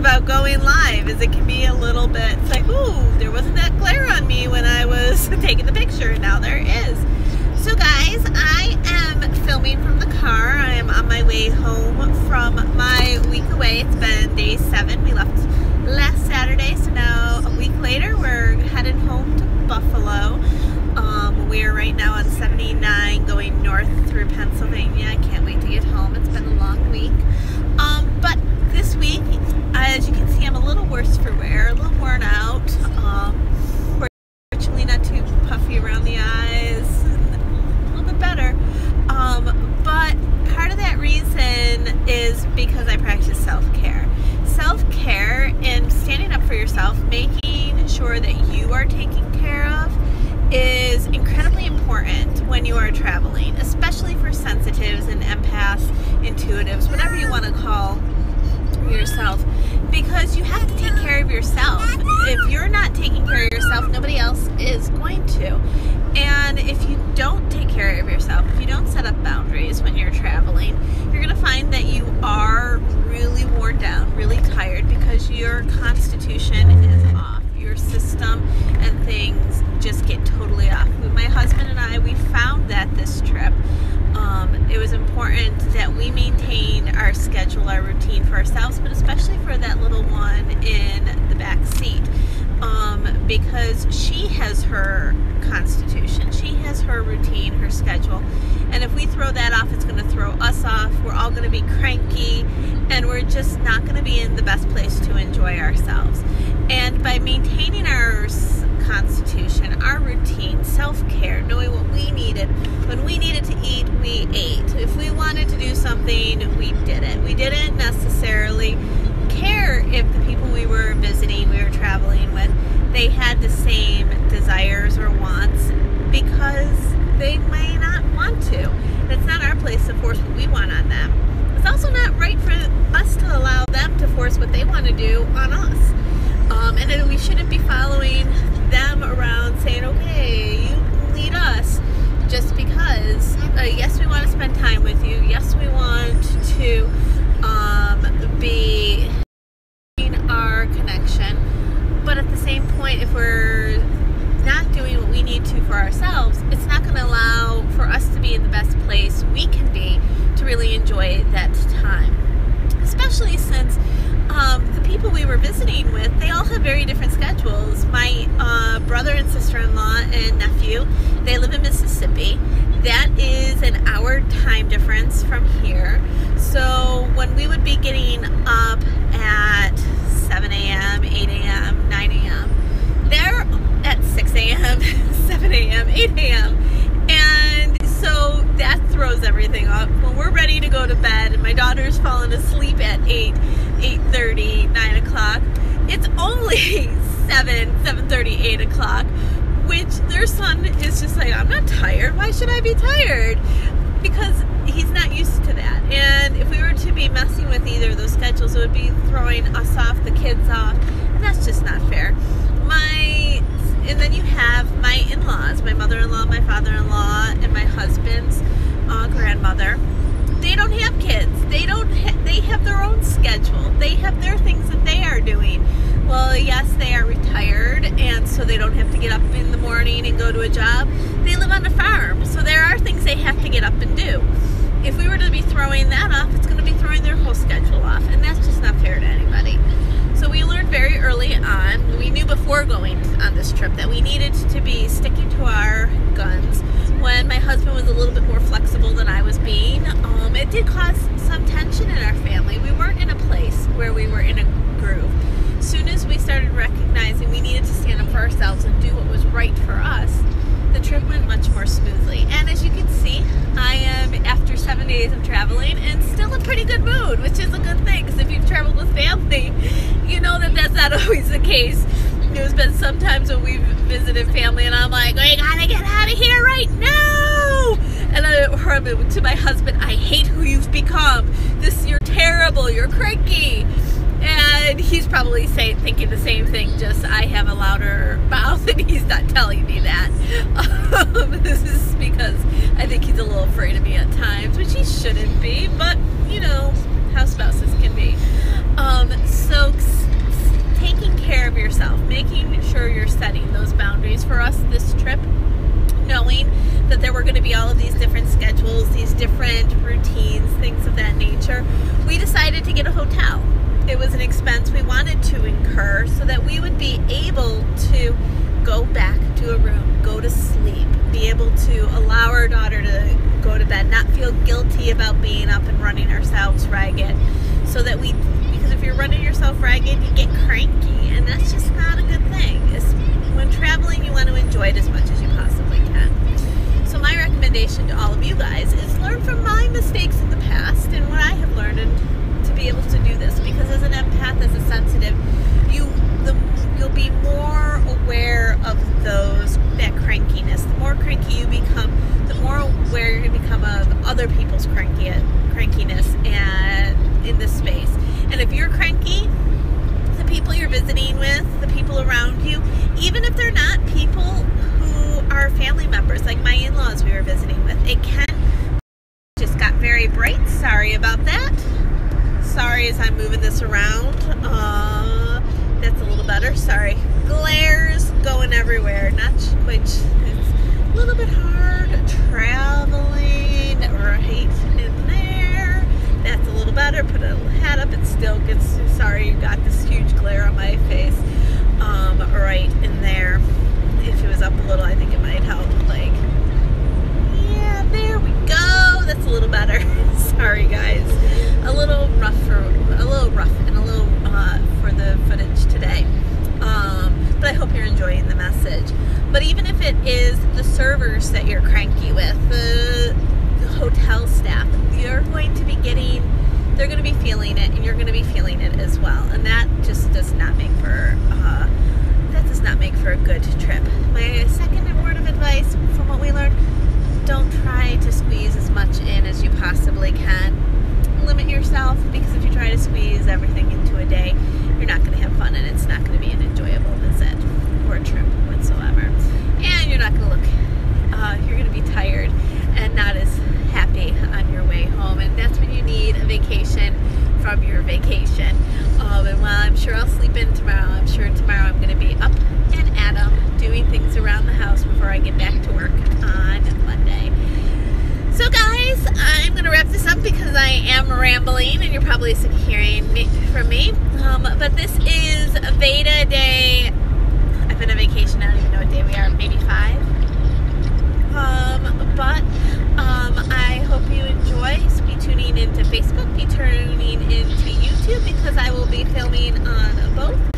about going live is it can be a little bit, it's like, ooh, there wasn't that glare on me when I was taking the picture, and now there is. So guys, I am filming from the car. I am on my way home from my week away. It's been day 7. We left last Saturday, so now a week later we're heading home to Buffalo. We are right now on 79 going north through Pennsylvania. I can't wait to get home. It's been a long week. But this week, as you can see, I'm a little worse for wear, a little worn out. Fortunately not too puffy around the eyes, a little bit better. But part of that reason is because I practice self-care. Self-care and standing up for yourself, making sure that you are taken care of, is incredibly important when you are traveling, especially for sensitives and empaths, intuitives, whatever you want to call yourself, because you have to take care of yourself. If you're not taking care of yourself, nobody else is going to. And if you don't take care of yourself, if you don't set up boundaries when you're traveling, you're going to find that you are really worn down, really tired, because your constitution is off. Your system and things just get totally off. My husband and I, we found that this trip, it was important that we maintain our schedule, our routine for ourselves, but especially for that little one in the back seat, because she has her constitution, she has her routine, her schedule, and if we throw that off, it's going to throw us off. We're all going to be cranky, and we're just not going to be in the best place to enjoy ourselves. And by maintaining our constitution, our routine, self-care, knowing what we needed, when we needed to eat, we ate. If we wanted to do something, we did it. We didn't necessarily care if the people we were visiting, we were traveling with, they had the same desires or wants, because they may not want to. And it's not our place to force what we want on them. It's also not right for us to allow them to force what they want to do on us. And then we shouldn't be following them around saying, okay, you lead us, just because, yes, we want to spend time with you. Yes, we want to be in our connection. But at the same point, if we're not doing what we need to for ourselves, it's not going to allow for us to be in the best place we can be to really enjoy that time. Especially since the people we were visiting with, they all have very different schedules. My brother and sister-in-law and nephew, they live in Mississippi. That is an hour time difference from here. So when we would be getting up at 7 a.m., 8 a.m., 9 a.m., they're at 6 a.m., 7 a.m., 8 a.m., and so that throws everything up. When we're ready to go to bed and my daughter's falling asleep at 8:30, 9 o'clock, it's only 7:30, 8 o'clock, which their son is just like, I'm not tired. Why should I be tired? Because he's not used to that. And if we were to be messing with either of those schedules, it would be throwing us off, the kids off, and that's just not fair. And then you have my in-laws, my mother-in-law, my father-in-law, and my husband's grandmother. They don't have kids. They have their own schedule. They have their things that they are doing. Well, yes, they are retired, and so they don't have to get up in the morning and go to a job. They live on a farm, so there are things they have to get up and do. If we were to be throwing that off, it's going to be throwing their whole schedule off, and that's just not fair to anybody. So we learned very early on, we knew before going on this trip that we needed to be sticking to our guns. When my husband was a little bit more flexible than I was being, it did cause some tension in our family. We weren't in a place where we were in a groove. As soon as we started recognizing we needed to stand up for ourselves and do what was right for us, the trip went much more smoothly. And as you can see, I am, after 7 days of traveling, in still a pretty good mood, which is a good thing, because if you've traveled with family, you know that that's not always the case. There's been some times when we've visited family and I'm like, we gotta get out of here right now! And I heard to my husband, I hate who you've become. You're terrible, you're cranky. And he's probably thinking the same thing, just I have a louder mouth and he's not telling me that. This is because I think he's a little afraid of me at times, which he shouldn't be, but you know how spouses can be. So to get a hotel. It was an expense we wanted to incur so that we would be able to go back to a room, go to sleep, be able to allow our daughter to go to bed, not feel guilty about being up and running ourselves ragged. So that because if you're running yourself ragged, you get cranky, and that's just not a good thing. When traveling, you want to enjoy it as much as you possibly can. So my recommendation to all of you guys is learn from my mistakes in the past and what I have learned, and to be able to do this, because as an empath, as a sensitive, you'll be more aware of that crankiness. The more cranky you become, the more aware you're going to become of other people's crankiness and in this space. And if you're cranky, the people you're visiting with, the people around you, even if they're not people who are family members, like my in-laws we were visiting with, it can just got very bright. Sorry about that. Sorry as I'm moving this around. That's a little better. Sorry. Glares going everywhere. Not quite. It's a little bit hard traveling right in there. That's a little better. Put a hat up. It still gets. Sorry, you got this huge glare on my face. Right in there. If it was up a little, I think it might help. Like, yeah, there we go. That's a little better. Sorry, guys. A little rough and a little for the footage today. But I hope you're enjoying the message. But even if it is the servers that you're cranky with, the hotel staff, they're going to be feeling it, and you're going to be feeling it as well. And that just does not make for a good trip. My second word of advice from what we learned: don't try to squeeze as much in as you possibly can. Limit yourself, because if you try to squeeze everything into a day, you're not going to have fun, and it's not going to be an enjoyable visit or trip whatsoever. And you're not going to you're going to be tired and not as happy on your way home, and that's when you need a vacation from your vacation. And while I'm sure I'll sleep in tomorrow, I'm sure tomorrow I'm going to be up and at 'em doing things around the house before I get back to work on Monday. So guys, I'm going to wrap this up because I am rambling and you're probably sick of hearing from me. But this is Veda Day. I've been on vacation. I don't even know what day we are. Maybe 5. I hope you enjoy. So be tuning into Facebook. Be tuning into YouTube, because I will be filming on both.